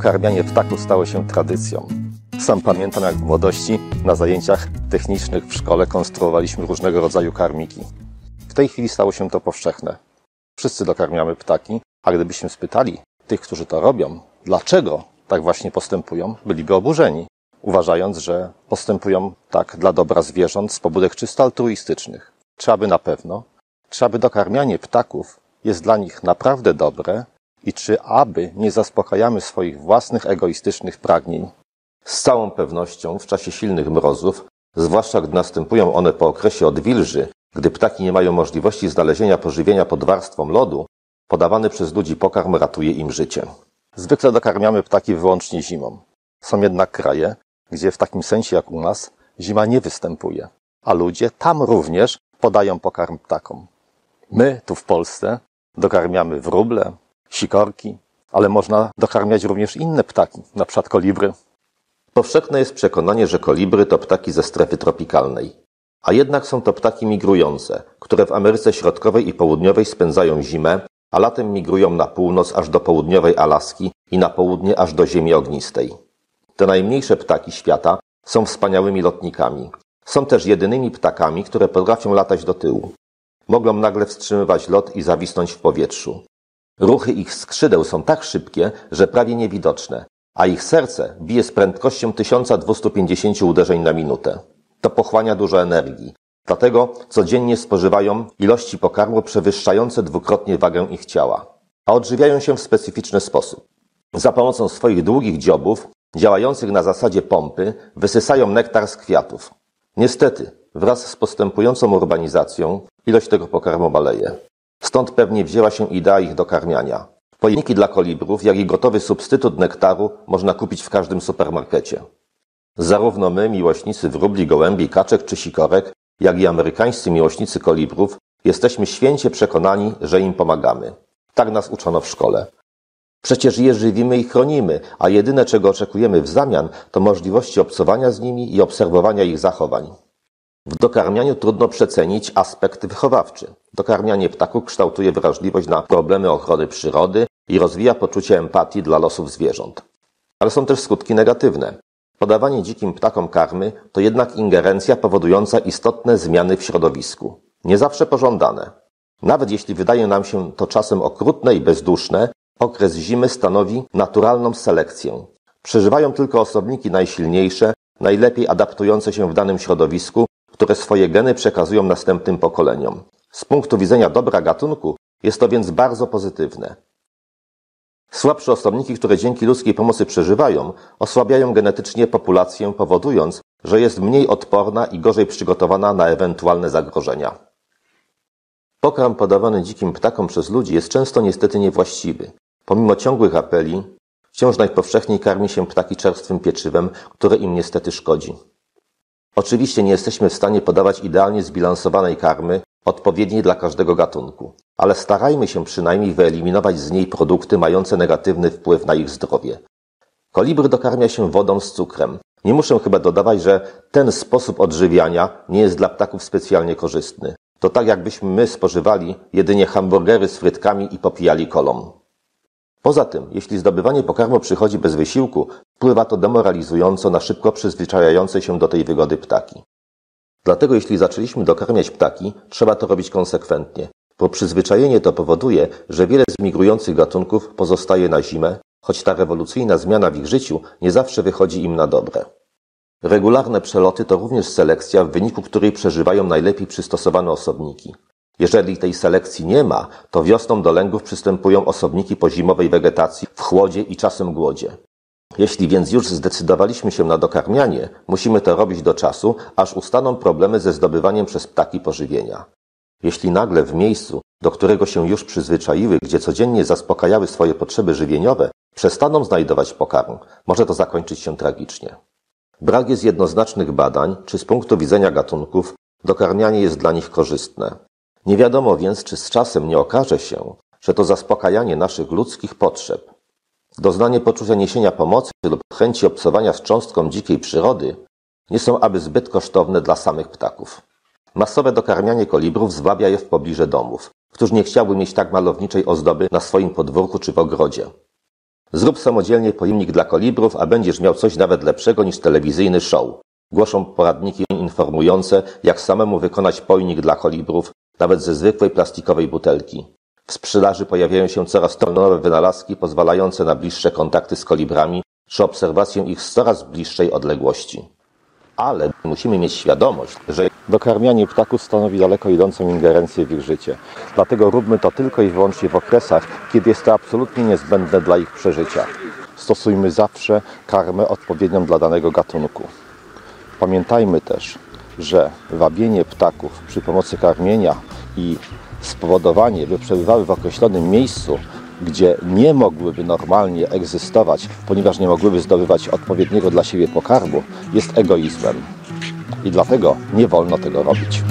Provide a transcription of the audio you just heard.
Dokarmianie ptaków stało się tradycją. Sam pamiętam, jak w młodości na zajęciach technicznych w szkole konstruowaliśmy różnego rodzaju karmiki. W tej chwili stało się to powszechne. Wszyscy dokarmiamy ptaki, a gdybyśmy spytali tych, którzy to robią, dlaczego tak właśnie postępują, byliby oburzeni, uważając, że postępują tak dla dobra zwierząt z pobudek czysto altruistycznych. Czy aby dokarmianie ptaków jest dla nich naprawdę dobre i czy aby nie zaspokajamy swoich własnych egoistycznych pragnień. Z całą pewnością w czasie silnych mrozów, zwłaszcza gdy następują one po okresie odwilży, gdy ptaki nie mają możliwości znalezienia pożywienia pod warstwą lodu, podawany przez ludzi pokarm ratuje im życie. Zwykle dokarmiamy ptaki wyłącznie zimą. Są jednak kraje, gdzie w takim sensie jak u nas zima nie występuje, a ludzie tam również podają pokarm ptakom. My tu w Polsce dokarmiamy wróble, sikorki, ale można dokarmiać również inne ptaki, np. kolibry. Powszechne jest przekonanie, że kolibry to ptaki ze strefy tropikalnej. A jednak są to ptaki migrujące, które w Ameryce Środkowej i Południowej spędzają zimę, a latem migrują na północ aż do południowej Alaski i na południe aż do ziemi ognistej. Te najmniejsze ptaki świata są wspaniałymi lotnikami. Są też jedynymi ptakami, które potrafią latać do tyłu. Mogą nagle wstrzymywać lot i zawisnąć w powietrzu. Ruchy ich skrzydeł są tak szybkie, że prawie niewidoczne, a ich serce bije z prędkością 1250 uderzeń na minutę. To pochłania dużo energii. Dlatego codziennie spożywają ilości pokarmu przewyższające dwukrotnie wagę ich ciała. A odżywiają się w specyficzny sposób. Za pomocą swoich długich dziobów, działających na zasadzie pompy, wysysają nektar z kwiatów. Niestety, wraz z postępującą urbanizacją, ilość tego pokarmu maleje. Stąd pewnie wzięła się idea ich dokarmiania. Pojemniki dla kolibrów, jak i gotowy substytut nektaru można kupić w każdym supermarkecie. Zarówno my, miłośnicy wróbli, gołębi, kaczek czy sikorek, jak i amerykańscy miłośnicy kolibrów, jesteśmy święcie przekonani, że im pomagamy. Tak nas uczono w szkole. Przecież je żywimy i chronimy, a jedyne, czego oczekujemy w zamian, to możliwości obcowania z nimi i obserwowania ich zachowań. W dokarmianiu trudno przecenić aspekt wychowawczy. Dokarmianie ptaków kształtuje wrażliwość na problemy ochrony przyrody i rozwija poczucie empatii dla losów zwierząt. Ale są też skutki negatywne. Podawanie dzikim ptakom karmy to jednak ingerencja powodująca istotne zmiany w środowisku. Nie zawsze pożądane. Nawet jeśli wydaje nam się to czasem okrutne i bezduszne, okres zimy stanowi naturalną selekcję. Przeżywają tylko osobniki najsilniejsze, najlepiej adaptujące się w danym środowisku, które swoje geny przekazują następnym pokoleniom. Z punktu widzenia dobra gatunku jest to więc bardzo pozytywne. Słabsze osobniki, które dzięki ludzkiej pomocy przeżywają, osłabiają genetycznie populację, powodując, że jest mniej odporna i gorzej przygotowana na ewentualne zagrożenia. Pokarm podawany dzikim ptakom przez ludzi jest często niestety niewłaściwy. Pomimo ciągłych apeli, wciąż najpowszechniej karmi się ptaki czerstwym pieczywem, które im niestety szkodzi. Oczywiście nie jesteśmy w stanie podawać idealnie zbilansowanej karmy, odpowiedniej dla każdego gatunku, ale starajmy się przynajmniej wyeliminować z niej produkty mające negatywny wpływ na ich zdrowie. Kolibry dokarmia się wodą z cukrem. Nie muszę chyba dodawać, że ten sposób odżywiania nie jest dla ptaków specjalnie korzystny. To tak jakbyśmy my spożywali jedynie hamburgery z frytkami i popijali kolą. Poza tym, jeśli zdobywanie pokarmu przychodzi bez wysiłku, wpływa to demoralizująco na szybko przyzwyczajające się do tej wygody ptaki. Dlatego jeśli zaczęliśmy dokarmiać ptaki, trzeba to robić konsekwentnie, bo przyzwyczajenie to powoduje, że wiele z migrujących gatunków pozostaje na zimę, choć ta rewolucyjna zmiana w ich życiu nie zawsze wychodzi im na dobre. Regularne przeloty to również selekcja, w wyniku której przeżywają najlepiej przystosowane osobniki. Jeżeli tej selekcji nie ma, to wiosną do lęgów przystępują osobniki po zimowej wegetacji, w chłodzie i czasem głodzie. Jeśli więc już zdecydowaliśmy się na dokarmianie, musimy to robić do czasu, aż ustaną problemy ze zdobywaniem przez ptaki pożywienia. Jeśli nagle w miejscu, do którego się już przyzwyczaiły, gdzie codziennie zaspokajały swoje potrzeby żywieniowe, przestaną znajdować pokarm, może to zakończyć się tragicznie. Brak jest jednoznacznych badań, czy z punktu widzenia gatunków dokarmianie jest dla nich korzystne. Nie wiadomo więc, czy z czasem nie okaże się, że to zaspokajanie naszych ludzkich potrzeb, doznanie poczucia niesienia pomocy lub chęci obcowania z cząstką dzikiej przyrody nie są aby zbyt kosztowne dla samych ptaków. Masowe dokarmianie kolibrów zwabia je w pobliże domów. Któż nie chciałby mieć tak malowniczej ozdoby na swoim podwórku czy w ogrodzie? Zrób samodzielnie pojemnik dla kolibrów, a będziesz miał coś nawet lepszego niż telewizyjny show. Głoszą poradniki informujące, jak samemu wykonać pojemnik dla kolibrów, nawet ze zwykłej plastikowej butelki. W sprzedaży pojawiają się coraz to nowe wynalazki pozwalające na bliższe kontakty z kolibrami czy obserwację ich z coraz bliższej odległości. Ale musimy mieć świadomość, że dokarmianie ptaków stanowi daleko idącą ingerencję w ich życie. Dlatego róbmy to tylko i wyłącznie w okresach, kiedy jest to absolutnie niezbędne dla ich przeżycia. Stosujmy zawsze karmę odpowiednią dla danego gatunku. Pamiętajmy też, że wabienie ptaków przy pomocy karmienia i spowodowanie, by przebywały w określonym miejscu, gdzie nie mogłyby normalnie egzystować, ponieważ nie mogłyby zdobywać odpowiedniego dla siebie pokarmu, jest egoizmem. I dlatego nie wolno tego robić.